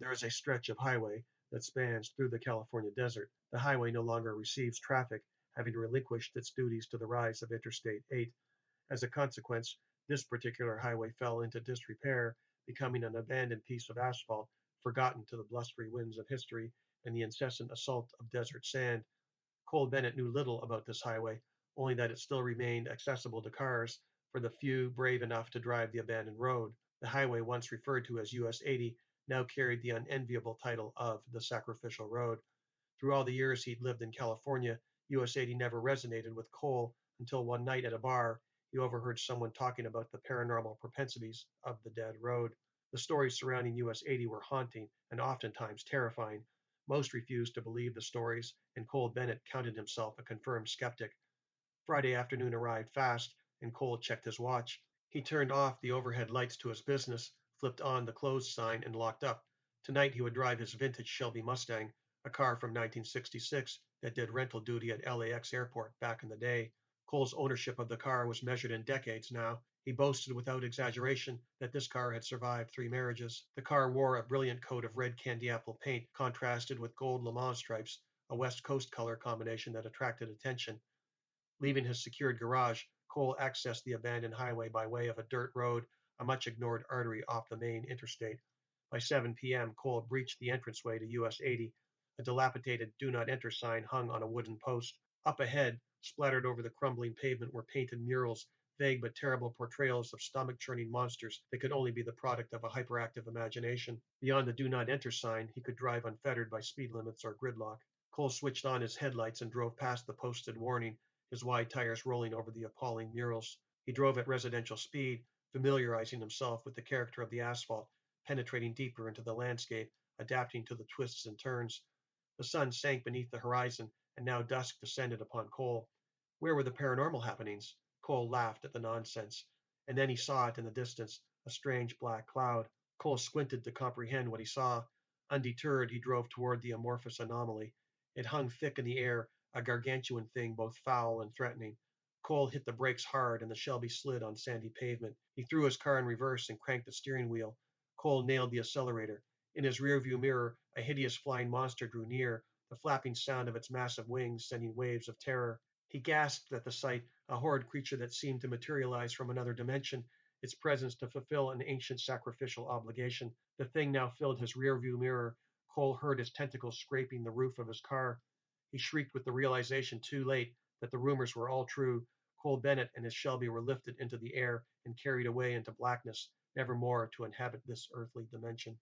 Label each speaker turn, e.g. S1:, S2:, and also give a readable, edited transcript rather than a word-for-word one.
S1: There is a stretch of highway that spans through the California desert. The highway no longer receives traffic, having relinquished its duties to the rise of Interstate 8. As a consequence, this particular highway fell into disrepair, becoming an abandoned piece of asphalt, forgotten to the blustery winds of history and the incessant assault of desert sand. Cole Bennett knew little about this highway, only that it still remained accessible to cars for the few brave enough to drive the abandoned road. The highway, once referred to as US 80, now carried the unenviable title of the Sacrificial Road. Through all the years he'd lived in California, US 80 never resonated with Cole until one night at a bar he overheard someone talking about the paranormal propensities of the dead road. The stories surrounding US 80 were haunting and oftentimes terrifying. Most refused to believe the stories, and Cole Bennett counted himself a confirmed skeptic. Friday afternoon arrived fast, and Cole checked his watch. He turned off the overhead lights to his business, flipped on the closed sign, and locked up. Tonight he would drive his vintage Shelby Mustang, a car from 1966 that did rental duty at LAX airport back in the day. Cole's ownership of the car was measured in decades now. He boasted without exaggeration that this car had survived 3 marriages. The car wore a brilliant coat of red candy apple paint, contrasted with gold Le Mans stripes, a West Coast color combination that attracted attention. Leaving his secured garage, Cole accessed the abandoned highway by way of a dirt road, a much ignored artery off the main interstate. By 7 p.m., Cole breached the entranceway to US 80. A dilapidated "Do Not Enter" sign hung on a wooden post. Up ahead, splattered over the crumbling pavement, were painted murals, vague but terrible portrayals of stomach-churning monsters that could only be the product of a hyperactive imagination. Beyond the "Do Not Enter" sign, he could drive unfettered by speed limits or gridlock. Cole switched on his headlights and drove past the posted warning, his wide tires rolling over the appalling murals. He drove at residential speed, familiarizing himself with the character of the asphalt, penetrating deeper into the landscape, adapting to the twists and turns. The sun sank beneath the horizon, and now dusk descended upon Cole. Where were the paranormal happenings? Cole laughed at the nonsense. And then he saw it in the distance, a strange black cloud. Cole squinted to comprehend what he saw. Undeterred, he drove toward the amorphous anomaly. It hung thick in the air, a gargantuan thing both foul and threatening. Cole hit the brakes hard, and the Shelby slid on sandy pavement. He threw his car in reverse and cranked the steering wheel. Cole nailed the accelerator. In his rearview mirror, a hideous flying monster drew near, the flapping sound of its massive wings sending waves of terror. He gasped at the sight, a horrid creature that seemed to materialize from another dimension, its presence to fulfill an ancient sacrificial obligation. The thing now filled his rearview mirror. Cole heard his tentacles scraping the roof of his car. He shrieked with the realization, too late, that the rumors were all true. Cole Bennett and his Shelby were lifted into the air and carried away into blackness, never more to inhabit this earthly dimension.